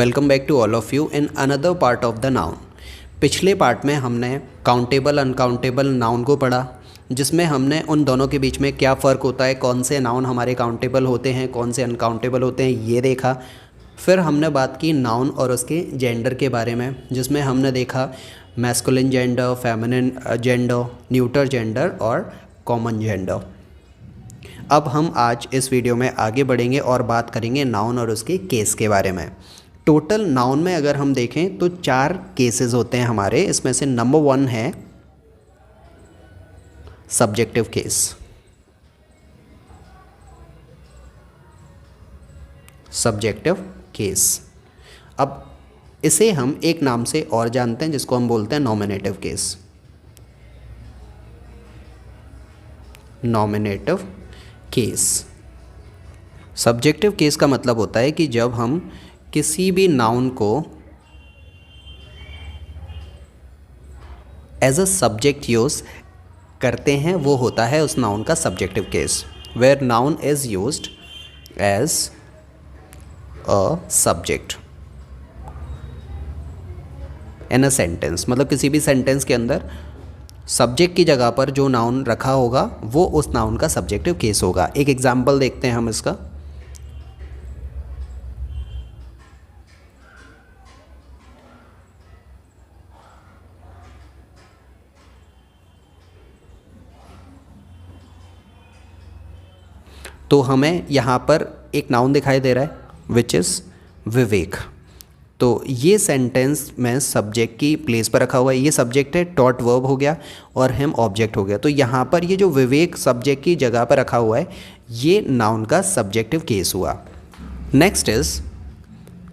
Welcome back to all of you in another part of the noun. पिछले part में हमने countable uncountable noun को पढ़ा, जिसमें हमने उन दोनों के बीच में क्या फ़र्क होता है, कौन से नाउन हमारे काउंटेबल होते हैं, कौन से अनकाउंटेबल होते हैं, ये देखा। फिर हमने बात की नाउन और उसके जेंडर के बारे में, जिसमें हमने देखा masculine gender, feminine gender, neuter gender और कॉमन जेंडर। अब हम आज इस वीडियो में आगे बढ़ेंगे और बात करेंगे नाउन और उसके केस के बारे में। टोटल नाउन में अगर हम देखें तो 4 केसेस होते हैं हमारे। इसमें से नंबर 1 है सब्जेक्टिव केस। सब्जेक्टिव केस, अब इसे हम एक नाम से और जानते हैं जिसको हम बोलते हैं nominative case. Nominative case. Subjective case का मतलब होता है कि जब हम किसी भी नाउन को एज अ सब्जेक्ट यूज करते हैं, वो होता है उस नाउन का subjective case. Where noun is used as a subject in a sentence, मतलब किसी भी सेंटेंस के अंदर सब्जेक्ट की जगह पर जो नाउन रखा होगा वो उस नाउन का सब्जेक्टिव केस होगा। एक एग्जाम्पल देखते हैं हम इसका। तो हमें यहाँ पर एक नाउन दिखाई दे रहा है विच इज़ विवेक। तो ये सेंटेंस में सब्जेक्ट की प्लेस पर रखा हुआ है। ये सब्जेक्ट है, टॉट वर्ब हो गया और हिम ऑब्जेक्ट हो गया। तो यहाँ पर ये जो विवेक सब्जेक्ट की जगह पर रखा हुआ है, ये नाउन का सब्जेक्टिव केस हुआ। नेक्स्ट इज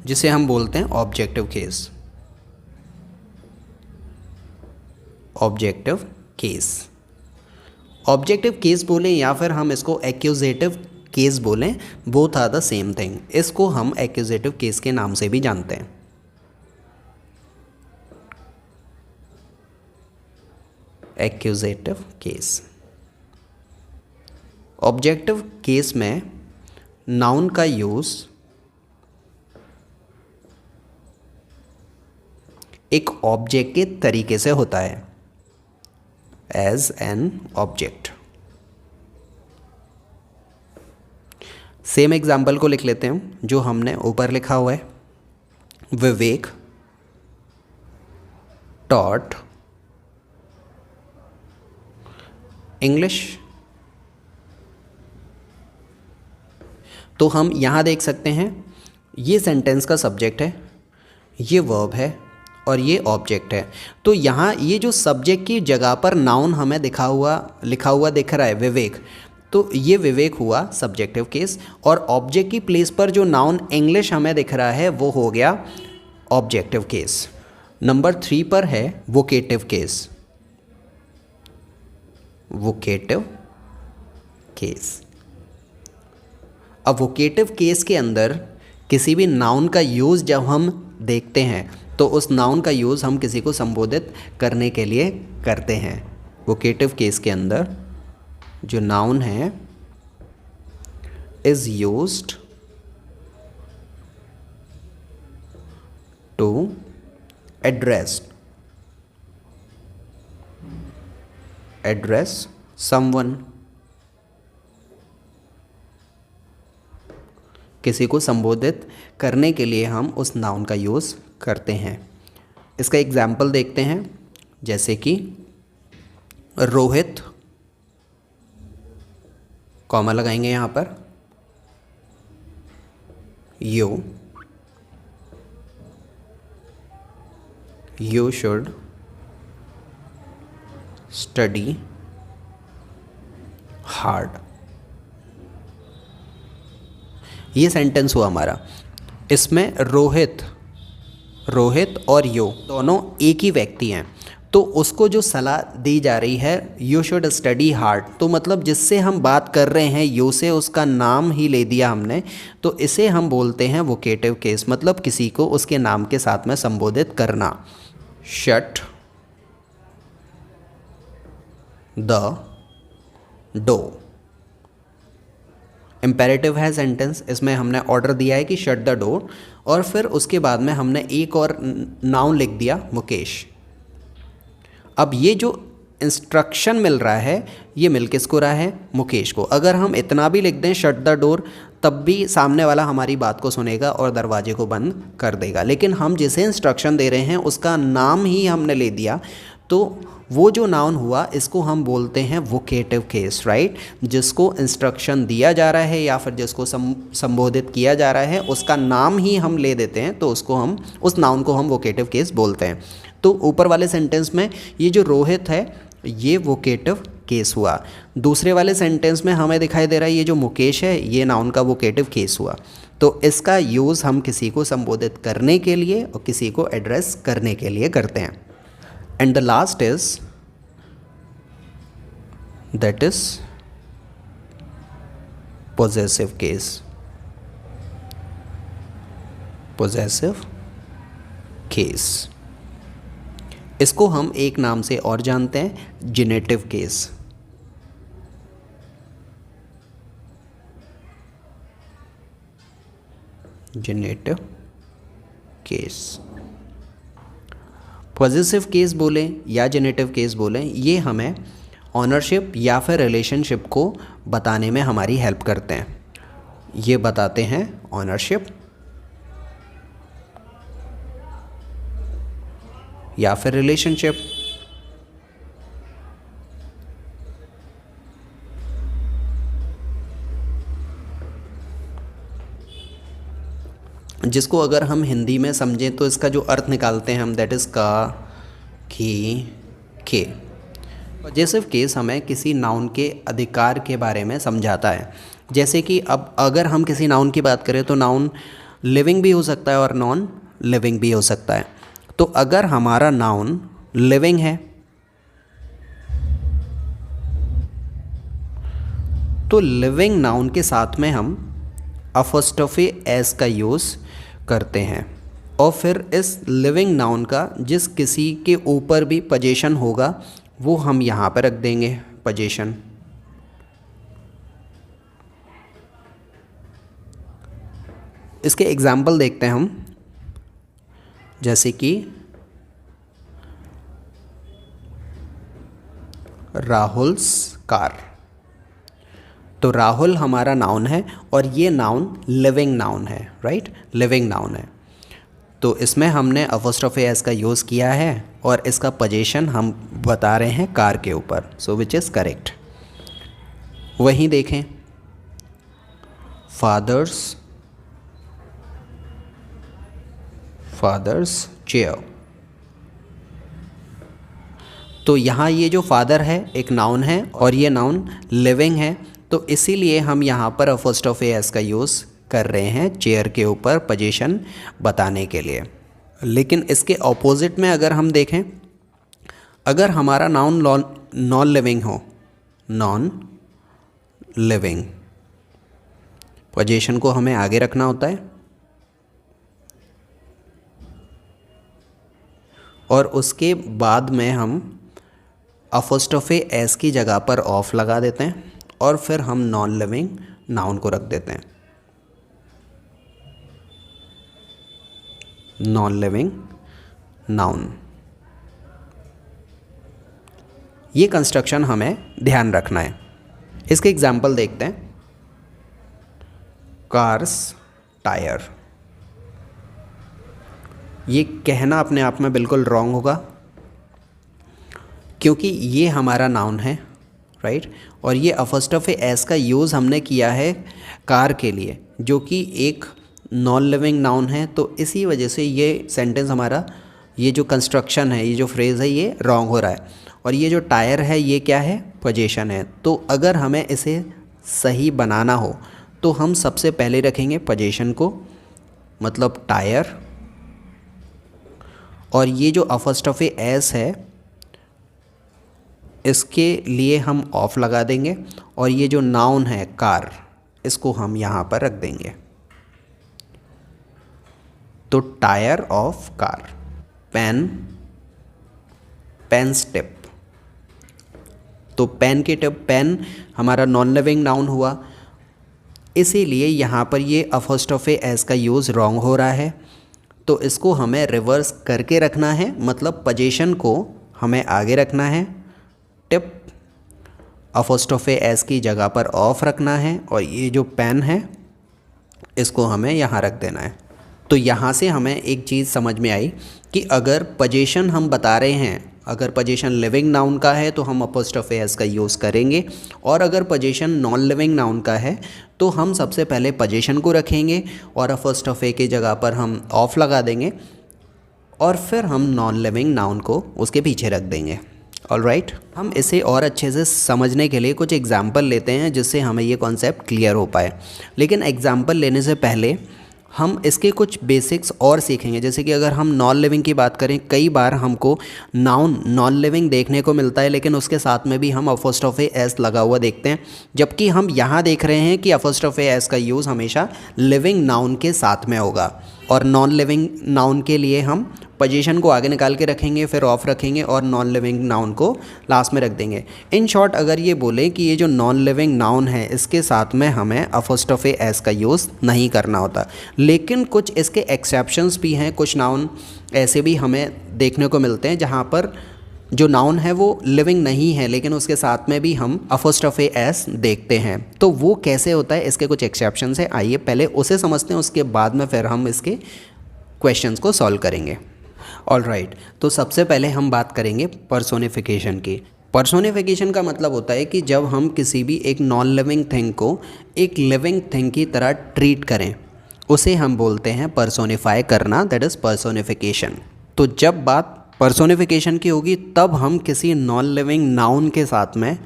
जिसे हम बोलते हैं objective case. Objective case, objective case बोलें या फिर हम इसको एक्यूजेटिव केस बोलें, both are the same thing. इसको हम एक्यूजेटिव केस के नाम से भी जानते हैं। Accusative case. ऑब्जेक्टिव केस में नाउन का यूज एक ऑब्जेक्ट के तरीके से होता है, as an object. Same example को लिख लेते हैं जो हमने ऊपर लिखा हुआ है। विवेक टॉट इंग्लिश। तो हम यहां देख सकते हैं ये सेंटेंस का सब्जेक्ट है, ये वर्ब है और ये ऑब्जेक्ट है। तो यहाँ ये जो सब्जेक्ट की जगह पर नाउन हमें लिखा हुआ दिख रहा है विवेक, तो ये विवेक हुआ सब्जेक्टिव केस। और ऑब्जेक्ट की प्लेस पर जो नाउन इंग्लिश हमें दिख रहा है वो हो गया ऑब्जेक्टिव केस। नंबर 3 पर है वोकेटिव केस। Vocative case. अब वोकेटिव केस के अंदर किसी भी नाउन का यूज़ जब हम देखते हैं तो उस नाउन का यूज़ हम किसी को संबोधित करने के लिए करते हैं। वोकेटिव केस के अंदर जो नाउन है is used to address someone. किसी को संबोधित करने के लिए हम उस नाउन का यूज़ करते हैं। इसका एग्जाम्पल देखते हैं, जैसे कि रोहित, कॉमा लगाएंगे यहाँ पर, यू शुड स्टडी हार्ड। ये सेंटेंस हुआ हमारा। इसमें रोहित और यू दोनों एक ही व्यक्ति हैं। तो उसको जो सलाह दी जा रही है यू शुड स्टडी हार्ड, तो मतलब जिससे हम बात कर रहे हैं यू से उसका नाम ही ले दिया हमने, तो इसे हम बोलते हैं वोकेटिव केस, मतलब किसी को उसके नाम के साथ में संबोधित करना। Shut the door. इम्पेरेटिव है सेंटेंस, इसमें हमने ऑर्डर दिया है कि शट द डोर और फिर उसके बाद में हमने एक और नाउन लिख दिया मुकेश। अब ये जो इंस्ट्रक्शन मिल रहा है ये मिल किसको रहा है? मुकेश को। अगर हम इतना भी लिख दें शट द डोर, तब भी सामने वाला हमारी बात को सुनेगा और दरवाजे को बंद कर देगा। लेकिन हम जिसे इंस्ट्रक्शन दे रहे हैं उसका नाम ही हमने ले दिया, तो वो जो नाउन हुआ इसको हम बोलते हैं वोकेटिव केस, राइट। जिसको इंस्ट्रक्शन दिया जा रहा है या फिर जिसको संबोधित किया जा रहा है उसका नाम ही हम ले देते हैं, तो उसको हम, उस नाउन को हम वोकेटिव केस बोलते हैं। तो ऊपर वाले सेंटेंस में ये जो रोहित है ये वोकेटिव केस हुआ। दूसरे वाले सेंटेंस में हमें दिखाई दे रहा है ये जो मुकेश है ये नाउन का वोकेटिव केस हुआ। तो इसका यूज़ हम किसी को संबोधित करने के लिए और किसी को एड्रेस करने के लिए करते हैं। And the last is that is possessive case. Possessive case, इसको हम एक नाम से और जानते हैं, generative case. Generative case, positive case बोलें या जेनेटिव केस बोलें, ये हमें ऑनरशिप या फिर रिलेशनशिप को बताने में हमारी हेल्प करते हैं। ये बताते हैं ऑनरशिप या फिर रिलेशनशिप। जिसको अगर हम हिंदी में समझें तो इसका जो अर्थ निकालते हैं हम, दैट इज़ का, की, के। पॉजेसिव केस हमें किसी नाउन के अधिकार के बारे में समझाता है। जैसे कि अब अगर हम किसी नाउन की बात करें तो नाउन लिविंग भी हो सकता है और नॉन लिविंग भी हो सकता है। तो अगर हमारा नाउन लिविंग है तो लिविंग नाउन के साथ में हम अपोस्ट्रोफी एस का यूज़ करते हैं, और फिर इस लिविंग नाउन का जिस किसी के ऊपर भी पोजीशन होगा वो हम यहाँ पर रख देंगे पोजीशन। इसके एग्जाम्पल देखते हैं हम, जैसे कि राहुल्स कार। तो राहुल हमारा नाउन है और ये नाउन लिविंग नाउन है, राइट, लिविंग नाउन है। तो इसमें हमने अपोस्ट्रोफी एस का यूज़ किया है और इसका पोजीशन हम बता रहे हैं कार के ऊपर, सो विच इज़ करेक्ट। वहीं देखें फादर्स चेयर। तो यहाँ ये जो फादर है एक नाउन है और ये नाउन लिविंग है, तो इसीलिए हम यहाँ पर अपोस्ट्रोफी एस का यूज़ कर रहे हैं चेयर के ऊपर पोजीशन बताने के लिए। लेकिन इसके ऑपोजिट में अगर हम देखें, अगर हमारा नाउन नॉन लिविंग हो, नॉन लिविंग, पोजीशन को हमें आगे रखना होता है और उसके बाद में हम अपोस्ट्रोफी एस की जगह पर ऑफ लगा देते हैं और फिर हम नॉन लिविंग नाउन को रख देते हैं, नॉन लिविंग नाउन। ये कंस्ट्रक्शन हमें ध्यान रखना है। इसके एग्जाम्पल देखते हैं, कार्स टायर। ये कहना अपने आप में बिल्कुल रॉन्ग होगा क्योंकि ये हमारा नाउन है, राइट, और ये अपोस्ट्रोफी एस का यूज़ हमने किया है कार के लिए जो कि एक नॉन लिविंग नाउन है। तो इसी वजह से ये सेंटेंस हमारा, ये जो कंस्ट्रक्शन है, ये जो फ्रेज़ है, ये रॉन्ग हो रहा है। और ये जो टायर है ये क्या है? पोजीशन है। तो अगर हमें इसे सही बनाना हो तो हम सबसे पहले रखेंगे पोजीशन को, मतलब टायर, और ये जो अपोस्ट्रोफी एस है इसके लिए हम ऑफ लगा देंगे और ये जो नाउन है कार, इसको हम यहाँ पर रख देंगे। तो tyre of car. Pen's tip. तो पेन की टिप, पेन हमारा नॉन लिविंग नाउन हुआ इसीलिए यहाँ पर ये अपोस्ट्रोफे एस का यूज़ रॉन्ग हो रहा है। तो इसको हमें रिवर्स करके रखना है, मतलब पोजीशन को हमें आगे रखना है, टिप अपोस्ट्रोफे एस की जगह पर ऑफ रखना है, और ये जो पेन है इसको हमें यहाँ रख देना है। तो यहाँ से हमें एक चीज़ समझ में आई कि अगर पोजीशन हम बता रहे हैं, अगर पोजीशन लिविंग नाउन का है तो हम अपोस्ट्रोफे एस का यूज़ करेंगे, और अगर पोजीशन नॉन लिविंग नाउन का है तो हम सबसे पहले पोजीशन को रखेंगे और अपोस्ट्रोफे की जगह पर हम ऑफ लगा देंगे, और फिर हम नॉन लिविंग नाउन को उसके पीछे रख देंगे। ऑलराइट, हम इसे और अच्छे से समझने के लिए कुछ एग्जाम्पल लेते हैं जिससे हमें ये कॉन्सेप्ट क्लियर हो पाए। लेकिन एग्जाम्पल लेने से पहले हम इसके कुछ बेसिक्स और सीखेंगे। जैसे कि अगर हम नॉन लिविंग की बात करें, कई बार हमको नाउन नॉन लिविंग देखने को मिलता है लेकिन उसके साथ में भी हम अपोस्ट्रोफे एस लगा हुआ देखते हैं, जबकि हम यहाँ देख रहे हैं कि अपोस्ट्रोफे एस का यूज़ हमेशा लिविंग नाउन के साथ में होगा, और नॉन लिविंग नाउन के लिए हम पोजीशन को आगे निकाल के रखेंगे, फिर ऑफ रखेंगे और नॉन लिविंग नाउन को लास्ट में रख देंगे। इन शॉर्ट अगर ये बोले कि ये जो नॉन लिविंग नाउन है इसके साथ में हमें अपोस्ट्रोफे एस का यूज़ नहीं करना होता। लेकिन कुछ इसके एक्सेप्शंस भी हैं, कुछ नाउन ऐसे भी हमें देखने को मिलते हैं जहाँ पर जो नाउन है वो लिविंग नहीं है लेकिन उसके साथ में भी हम अपोस्ट्रोफे एस देखते हैं। तो वो कैसे होता है, इसके कुछ एक्सेप्शंस है, आइए पहले उसे समझते हैं, उसके बाद में फिर हम इसके क्वेश्चंस को सॉल्व करेंगे। ऑलराइट, तो सबसे पहले हम बात करेंगे पर्सोनिफिकेशन की। पर्सोनिफिकेशन का मतलब होता है कि जब हम किसी भी एक नॉन लिविंग थिंग को एक लिविंग थिंग की तरह ट्रीट करें, उसे हम बोलते हैं पर्सोनिफाई करना, दैट इज़ पर्सोनिफिकेशन। तो जब बात पर्सोनिफिकेशन की होगी तब हम किसी नॉन लिविंग नाउन के साथ में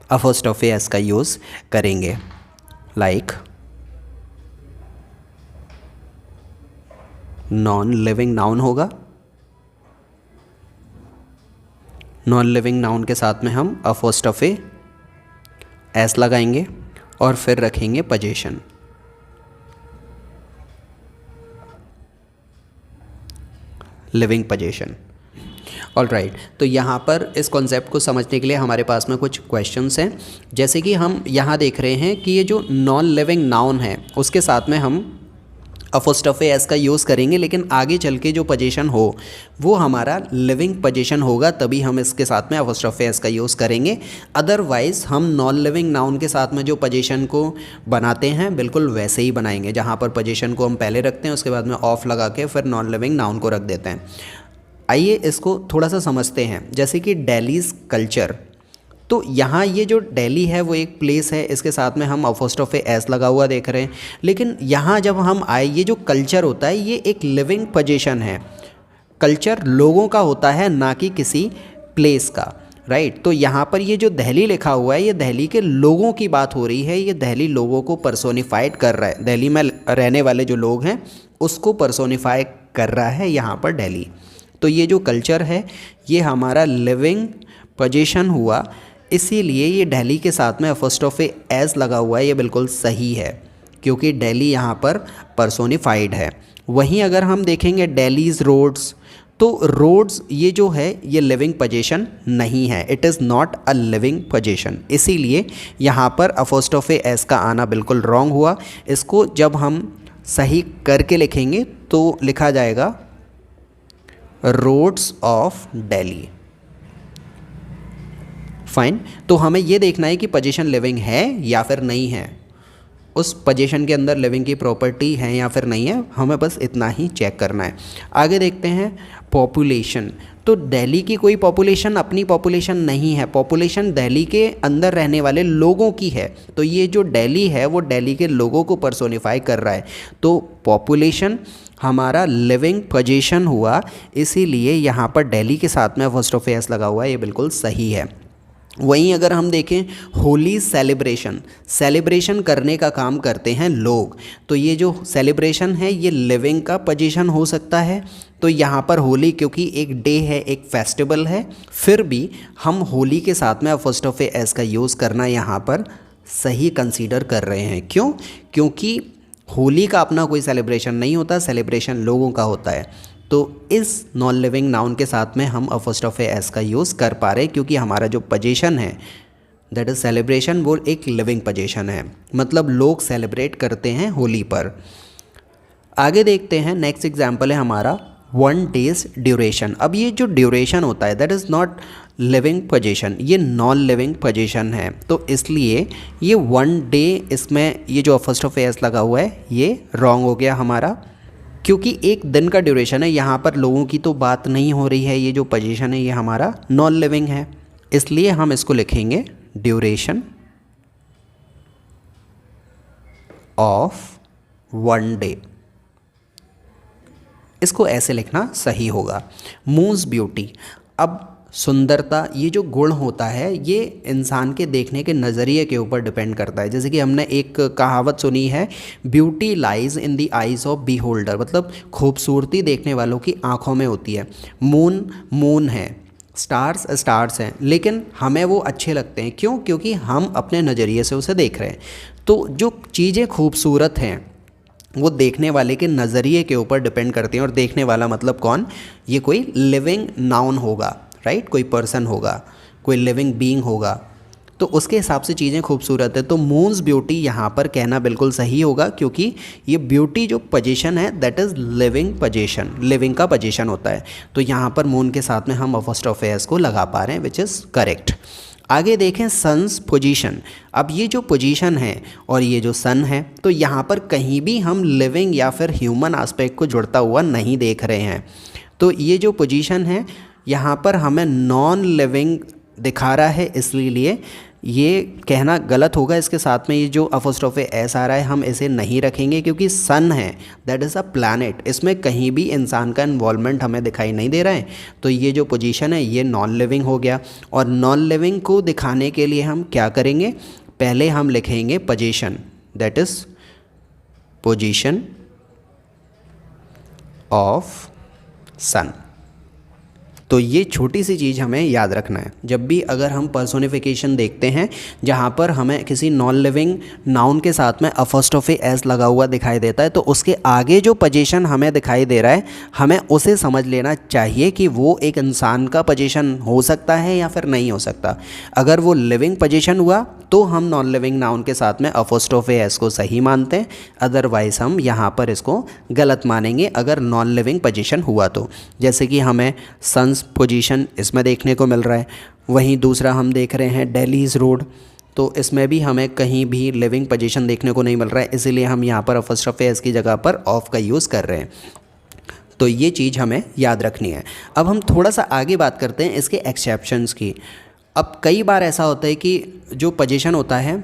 अपोस्ट्रोफे एस का यूज़ करेंगे। लाइक नॉन लिविंग नाउन होगा, नॉन लिविंग नाउन के साथ में हम अपोस्ट्रोफे एस लगाएंगे और फिर रखेंगे पोजीशन। Living position. ऑलराइट, तो यहाँ पर इस कॉन्सेप्ट को समझने के लिए हमारे पास में कुछ क्वेश्चंस हैं। जैसे कि हम यहाँ देख रहे हैं कि ये जो नॉन लिविंग नाउन है उसके साथ में हम अपोस्ट्रोफे एस का यूज़ करेंगे, लेकिन आगे चल के जो पोजीशन हो वो हमारा लिविंग पोजीशन होगा, तभी हम इसके साथ में अपोस्ट्रोफे एस का यूज़ करेंगे। अदरवाइज़ हम नॉन लिविंग नाउन के साथ में जो पोजीशन को बनाते हैं बिल्कुल वैसे ही बनाएंगे, जहाँ पर पोजीशन को हम पहले रखते हैं उसके बाद में ऑफ लगा के फिर नॉन लिविंग नाउन को रख देते हैं। आइए इसको थोड़ा सा समझते हैं। जैसे कि दिल्लीज़ कल्चर, तो यहाँ ये जो दिल्ली है वो एक प्लेस है, इसके साथ में हम अपोस्ट्रोफे एस लगा हुआ देख रहे हैं, लेकिन यहाँ जब हम आए, ये जो कल्चर होता है ये एक लिविंग पोजीशन है। कल्चर लोगों का होता है, ना कि किसी प्लेस का, राइट। तो यहाँ पर ये जो दिल्ली लिखा हुआ है ये दिल्ली के लोगों की बात हो रही है, ये दिल्ली लोगों को पर्सोनिफाइड कर रहा है, दिल्ली में रहने वाले जो लोग हैं उसको पर्सोनिफाई कर रहा है यहाँ पर दिल्ली। तो ये जो कल्चर है ये हमारा लिविंग पोजीशन हुआ, इसीलिए ये दिल्ली के साथ में अपोस्ट्रोफे एस लगा हुआ है, ये बिल्कुल सही है क्योंकि दिल्ली यहाँ पर पर्सोनिफाइड है। वहीं अगर हम देखेंगे दिल्लीज़ रोड्स, तो रोड्स ये जो है ये लिविंग पोजीशन नहीं है, it is not a living position, इसीलिए यहाँ पर अपोस्ट्रोफे एस का आना बिल्कुल रॉन्ग हुआ। इसको जब हम सही करके लिखेंगे तो लिखा जाएगा रोड्स ऑफ दिल्ली। फाइन, तो हमें ये देखना है कि पोजीशन लिविंग है या फिर नहीं है, उस पोजीशन के अंदर लिविंग की प्रॉपर्टी है या फिर नहीं है, हमें बस इतना ही चेक करना है। आगे देखते हैं पॉपुलेशन। तो दिल्ली की कोई पॉपुलेशन अपनी पॉपुलेशन नहीं है, पॉपुलेशन दिल्ली के अंदर रहने वाले लोगों की है। तो ये जो दिल्ली है वो दिल्ली के लोगों को पर्सोनिफाई कर रहा है, तो पॉपुलेशन हमारा लिविंग पोजीशन हुआ, इसीलिए यहाँ पर दिल्ली के साथ में अपोस्ट्रोफे एस लगा हुआ है, ये बिल्कुल सही है। वहीं अगर हम देखें होली सेलिब्रेशन, सेलिब्रेशन करने का काम करते हैं लोग, तो ये जो सेलिब्रेशन है ये लिविंग का पोजीशन हो सकता है। तो यहाँ पर होली क्योंकि एक डे है, एक फेस्टिवल है, फिर भी हम होली के साथ में अपोस्ट्रोफे एस का यूज़ करना यहाँ पर सही कंसीडर कर रहे हैं। क्यों? क्योंकि होली का अपना कोई सेलिब्रेशन नहीं होता, सेलिब्रेशन लोगों का होता है। तो इस नॉन लिविंग नाउन के साथ में हम अपोस्ट्रोफे एस का यूज़ कर पा रहे हैं क्योंकि हमारा जो पोजीशन है दैट इज़ सेलिब्रेशन, वो एक लिविंग पोजीशन है, मतलब लोग सेलिब्रेट करते हैं होली पर। आगे देखते हैं, नेक्स्ट एग्जाम्पल है हमारा 1 डेज ड्यूरेशन। अब ये जो ड्यूरेशन होता है that is not living position, ये नॉन लिविंग पोजीशन है, तो इसलिए ये 1 डे, इसमें ये जो फर्स्ट ऑफ एस लगा हुआ है ये रॉन्ग हो गया हमारा, क्योंकि एक दिन का ड्यूरेशन है, यहाँ पर लोगों की तो बात नहीं हो रही है, ये जो पोजीशन है ये हमारा नॉन लिविंग है, इसलिए हम इसको लिखेंगे ड्यूरेशन ऑफ 1 डे। इसको ऐसे लिखना सही होगा। मून्स ब्यूटी, अब सुंदरता, ये जो गुण होता है ये इंसान के देखने के नज़रिए के ऊपर डिपेंड करता है। जैसे कि हमने एक कहावत सुनी है, beauty lies in the eyes of beholder, मतलब खूबसूरती देखने वालों की आँखों में होती है। मून मून है, स्टार्स स्टार्स हैं, लेकिन हमें वो अच्छे लगते हैं, क्यों? क्योंकि हम अपने नज़रिए से उसे देख रहे हैं। तो जो चीज़ें खूबसूरत हैं वो देखने वाले के नज़रिए के ऊपर डिपेंड करती हैं, और देखने वाला मतलब कौन? ये कोई लिविंग नाउन होगा, राइट, कोई पर्सन होगा, कोई लिविंग बीइंग होगा, तो उसके हिसाब से चीज़ें खूबसूरत है। तो मून्स ब्यूटी यहाँ पर कहना बिल्कुल सही होगा, क्योंकि ये ब्यूटी जो पोजीशन है that is living position, living का पोजीशन होता है, तो यहाँ पर मून के साथ में हम अपोस्ट्रोफी एस को लगा पा रहे हैं, विच इज़ करेक्ट। आगे देखें सन्स पोजीशन। अब ये जो पोजीशन है और ये जो सन है, तो यहाँ पर कहीं भी हम लिविंग या फिर ह्यूमन एस्पेक्ट को जुड़ता हुआ नहीं देख रहे हैं। तो ये जो पोजीशन है यहाँ पर हमें नॉन लिविंग दिखा रहा है, इसलिए ये कहना गलत होगा। इसके साथ में ये जो अपोस्ट्रोफी एस आ रहा है हम इसे नहीं रखेंगे, क्योंकि सन है, दैट इज़ अ प्लैनेट, इसमें कहीं भी इंसान का इन्वॉल्वमेंट हमें दिखाई नहीं दे रहा है। तो ये जो पोजीशन है ये नॉन लिविंग हो गया। और नॉन लिविंग को दिखाने के लिए हम क्या करेंगे? पहले हम लिखेंगे position, that is position of sun. तो ये छोटी सी चीज़ हमें याद रखना है, जब भी अगर हम पर्सोनिफिकेशन देखते हैं जहाँ पर हमें किसी नॉन लिविंग नाउन के साथ में अपोस्ट्रोफी एस लगा हुआ दिखाई देता है, तो उसके आगे जो पोजीशन हमें दिखाई दे रहा है हमें उसे समझ लेना चाहिए कि वो एक इंसान का पोजीशन हो सकता है या फिर नहीं हो सकता। अगर वो लिविंग पोजीशन हुआ तो हम नॉन लिविंग नाउन के साथ में अपोस्ट्रोफी एस को सही मानते हैं, अदरवाइज़ हम यहाँ पर इसको गलत मानेंगे अगर नॉन लिविंग पोजीशन हुआ तो। जैसे कि हमें सन्स पोजीशन इसमें देखने को मिल रहा है, वहीं दूसरा हम देख रहे हैं दिल्लीज़ रोड, तो इसमें भी हमें कहीं भी लिविंग पोजीशन देखने को नहीं मिल रहा है, इसीलिए हम यहाँ पर अपोस्ट्रोफी एस की जगह पर ऑफ का यूज़ कर रहे हैं। तो ये चीज़ हमें याद रखनी है। अब हम थोड़ा सा आगे बात करते हैं इसके एक्सेप्शंस की। अब कई बार ऐसा होता है कि जो पोजीशन होता है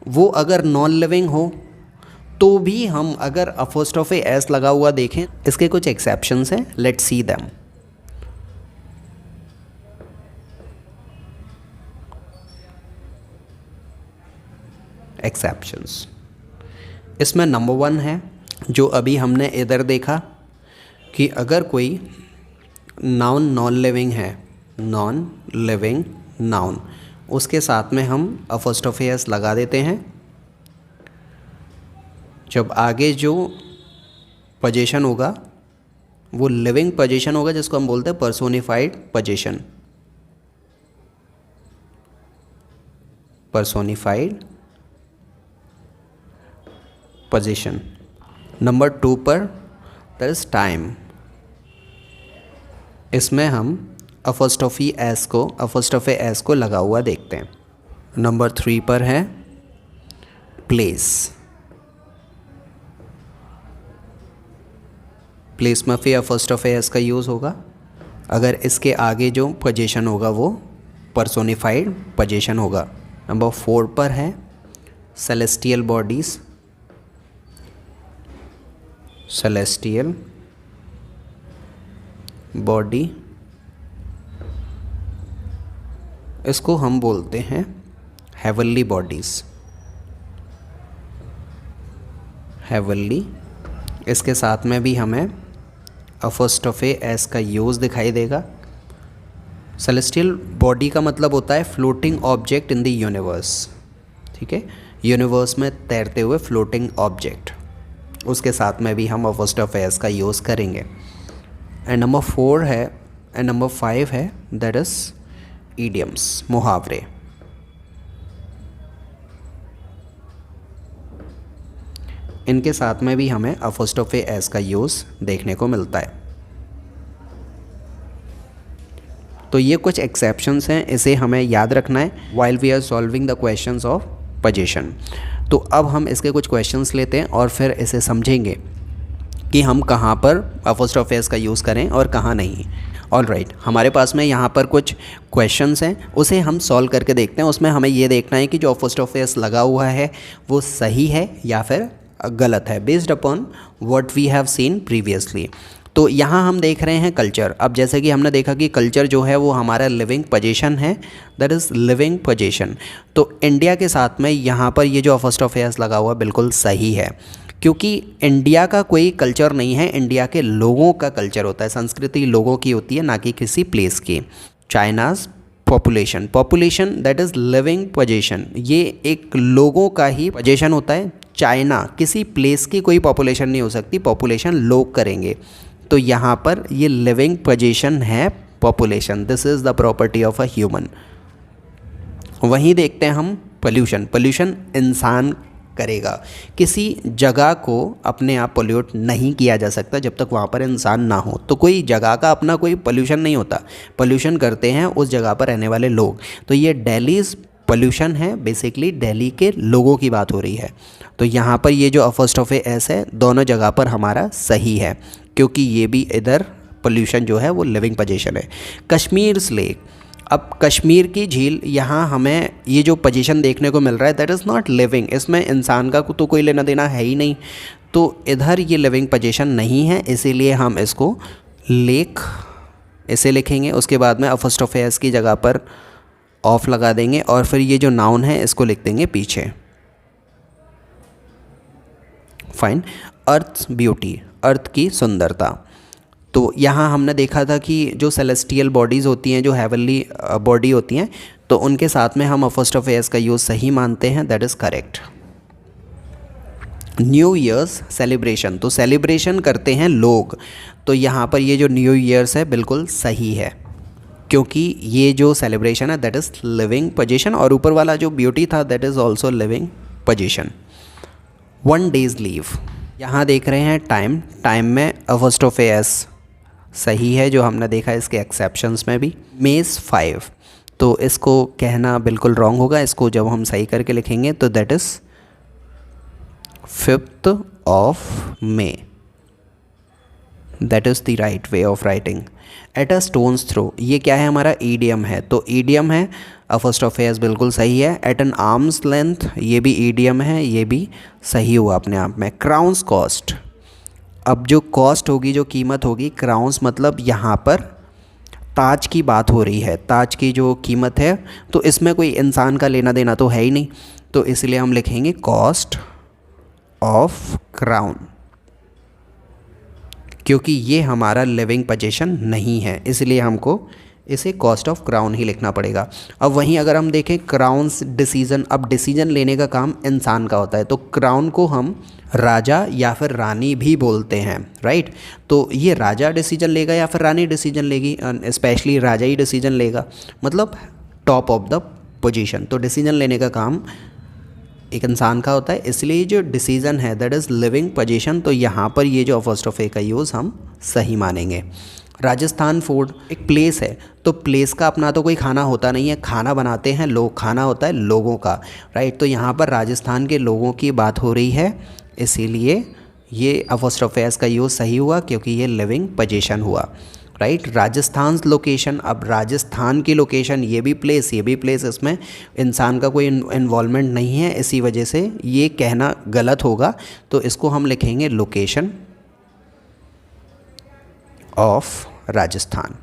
वो अगर नॉन लिविंग हो तो भी हम अगर अपोस्ट्रोफी एस लगा हुआ देखें, इसके कुछ एक्सेप्शंस हैं, लेट्स सी देम। एक्सेप्शंस, इसमें नंबर 1 है जो अभी हमने इधर देखा कि अगर कोई नाउन नॉन लिविंग है, नॉन लिविंग नाउन, उसके साथ में हम अपोस्ट्रोफी एस लगा देते हैं। जब आगे जो पोजीशन होगा वो लिविंग पोजीशन होगा, जिसको हम बोलते हैं personified position, personified position. Number 2 पर दैट इज टाइम, इसमें हम अपोस्ट्रोफी एस को लगा हुआ देखते हैं। नंबर 3 पर है प्लेस, प्लेस में फिर अपोस्ट्रोफी एस का यूज़ होगा अगर इसके आगे जो पोजीशन होगा वो पर्सोनिफाइड पोजीशन होगा। नंबर 4 पर है सेलेस्टियल बॉडीज़, सेलेस्टियल बॉडी, इसको हम बोलते हैं हेवनली बॉडीज़, हेवनली। इसके साथ में भी हमें अपोस्ट्रोफी एस का यूज़ दिखाई देगा। सेलेस्टियल बॉडी का मतलब होता है floating object in the universe, ठीक है, यूनिवर्स में तैरते हुए फ्लोटिंग ऑब्जेक्ट, उसके साथ में भी हम अपोस्ट्रोफी एस का यूज़ करेंगे। एंड नंबर 4 है, एंड नंबर 5 है दैट इज़ ईडियम्स, मुहावरे। इनके साथ में भी हमें अपोस्ट्रोफे एस का यूज़ देखने को मिलता है। तो ये कुछ एक्सेप्शंस हैं, इसे हमें याद रखना है while we are solving the questions of position. तो अब हम इसके कुछ क्वेश्चंस लेते हैं और फिर इसे समझेंगे कि हम कहाँ पर अपोस्ट्रोफे एस का यूज़ करें और कहाँ नहीं। ऑलराइट, हमारे पास में यहाँ पर कुछ क्वेश्चंस हैं, उसे हम सॉल्व करके देखते हैं। उसमें हमें ये देखना है कि जो अपोस्ट्रोफे एस लगा हुआ है वो सही है या फिर गलत है, based upon what we have seen previously. तो यहाँ हम देख रहे हैं कल्चर। अब जैसे कि हमने देखा कि कल्चर जो है वो हमारा लिविंग पोजीशन है, दैट इज़ लिविंग पोजीशन। तो इंडिया के साथ में यहाँ पर ये जो अपोस्ट्रोफे एस लगा हुआ बिल्कुल सही है, क्योंकि इंडिया का कोई कल्चर नहीं है, इंडिया के लोगों का कल्चर होता है, संस्कृति लोगों की होती है, ना कि किसी प्लेस की। China's population, population that is living position, ये एक लोगों का ही पोजीशन होता है। चाइना किसी प्लेस की कोई पॉपुलेशन नहीं हो सकती, पॉपुलेशन लोग करेंगे। तो यहाँ पर ये लिविंग पोजीशन है population, this is the property of a human. वहीं देखते हैं हम पोल्यूशन, पोल्यूशन इंसान करेगा। किसी जगह को अपने आप पोल्यूट नहीं किया जा सकता जब तक वहाँ पर इंसान ना हो। तो कोई जगह का अपना कोई पोल्यूशन नहीं होता, पोल्यूशन करते हैं उस जगह पर रहने वाले लोग। तो ये दिल्लीज़ पोल्यूशन है, बेसिकली दिल्ली के लोगों की बात हो रही है। तो यहाँ पर ये जो अपोस्ट्रोफे एस है दोनों जगह पर हमारा सही है, क्योंकि ये भी इधर पोल्यूशन जो है वो लिविंग पोजीशन है। कश्मीर लेक, अब कश्मीर की झील, यहाँ हमें ये जो पोजीशन देखने को मिल रहा है दैट इज़ नॉट लिविंग, इसमें इंसान का तो कोई लेना देना है ही नहीं। तो इधर ये लिविंग पोजीशन नहीं है, इसीलिए हम इसको लेक इसे लिखेंगे। उसके बाद में अपोस्ट्रोफे एस की जगह पर ऑफ लगा देंगे और फिर ये जो नाउन है इसको लिख देंगे पीछे। फाइन। अर्थ ब्यूटी, अर्थ की सुंदरता। तो यहाँ हमने देखा था कि जो सेलेस्टियल बॉडीज़ होती हैं, जो हेवनली बॉडी होती हैं, तो उनके साथ में हम अपोस्ट्रोफे एस का यूज़ सही मानते हैं, that is correct. New years celebration, तो सेलिब्रेशन करते हैं लोग। तो यहाँ पर ये जो न्यू ईयर्स है बिल्कुल सही है, क्योंकि ये जो सेलिब्रेशन है दैट इज़ लिविंग पोजीशन, और ऊपर वाला जो ब्यूटी था that is also living position. 1 days leave, यहाँ देख रहे हैं टाइम, टाइम में अपोस्ट्रोफे एस सही है, जो हमने देखा इसके एक्सेप्शंस में भी। मेज़ 5, तो इसको कहना बिल्कुल रॉन्ग होगा, इसको जब हम सही करके लिखेंगे तो that is 5th of May, that is the right way of writing. At a stone's throw, ये क्या है हमारा ईडियम है, तो ईडियम है, अपोस्ट्रोफे एस बिल्कुल सही है। एट एन आर्म्स लेंथ, ये भी ईडियम है, ये भी सही हुआ अपने आप में। क्राउन्स कॉस्ट, अब जो कॉस्ट होगी, जो कीमत होगी, क्राउन्स मतलब यहाँ पर ताज की बात हो रही है, ताज की जो कीमत है, तो इसमें कोई इंसान का लेना देना तो है ही नहीं, तो इसलिए हम लिखेंगे कॉस्ट ऑफ क्राउन, क्योंकि ये हमारा लिविंग पोजीशन नहीं है, इसलिए हमको इसे कॉस्ट ऑफ क्राउन ही लिखना पड़ेगा। अब वहीं अगर हम देखें क्राउन्स डिसीजन, अब डिसीजन लेने का काम इंसान का होता है, तो क्राउन को हम राजा या फिर रानी भी बोलते हैं, राइट। तो ये राजा डिसीजन लेगा या फिर रानी डिसीजन लेगी, स्पेशली राजा ही डिसीजन लेगा, मतलब टॉप ऑफ द पोजीशन। तो डिसीजन लेने का काम एक इंसान का होता है, इसलिए जो डिसीजन है दैट इज़ लिविंग पोजीशन। तो यहाँ पर ये जो अपोस्ट्रोफे का यूज़ हम सही मानेंगे। राजस्थान फूड एक प्लेस है, तो प्लेस का अपना तो कोई खाना होता नहीं है, खाना बनाते हैं लोग, खाना होता है लोगों का, राइट। तो यहाँ पर राजस्थान के लोगों की बात हो रही है, इसीलिए ये अपोस्ट्रोफे एस का यूज़ सही हुआ, क्योंकि ये लिविंग पोजीशन हुआ, राइट। राजस्थान लोकेशन, अब राजस्थान की लोकेशन, ये भी प्लेस, ये भी प्लेस, इसमें इंसान का कोई इन्वॉल्वमेंट नहीं है, इसी वजह से ये कहना गलत होगा। तो इसको हम लिखेंगे लोकेशन ऑफ राजस्थान।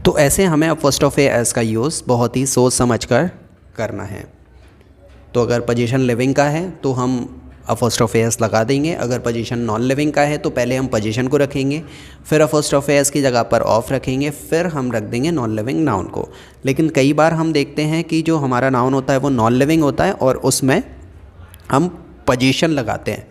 तो ऐसे हमें अपोस्ट्रोफे एस का यूज़ बहुत ही सोच समझ कर करना है। तो अगर पोजीशन लिविंग का है तो हम अपोस्ट्रोफे एस लगा देंगे, अगर पोजीशन नॉन लिविंग का है तो पहले हम पोजीशन को रखेंगे, फिर अपोस्ट्रोफे एस की जगह पर ऑफ रखेंगे, फिर हम रख देंगे नॉन लिविंग नाउन को। लेकिन कई बार हम देखते हैं कि जो हमारा नाउन होता है वो नॉन लिविंग होता है और उसमें हम पोजीशन लगाते हैं,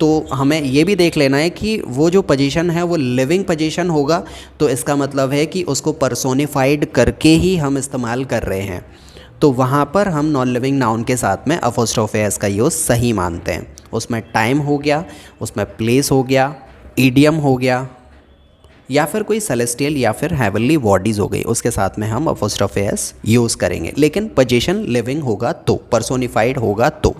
तो हमें ये भी देख लेना है कि वो जो पोजीशन है वो लिविंग पोजीशन होगा, तो इसका मतलब है कि उसको पर्सोनिफाइड करके ही हम इस्तेमाल कर रहे हैं। तो वहाँ पर हम नॉन लिविंग नाउन के साथ में अपोस्ट्रोफी एस का यूज़ सही मानते हैं। उसमें टाइम हो गया, उसमें प्लेस हो गया, ईडियम हो गया, या फिर कोई सेलेस्टियल या फिर हेवनली बॉडीज़ हो गई, उसके साथ में हम अपोस्ट्रोफी एस यूज़ करेंगे। लेकिन पोजीशन लिविंग होगा तो, पर्सोनिफाइड होगा तो।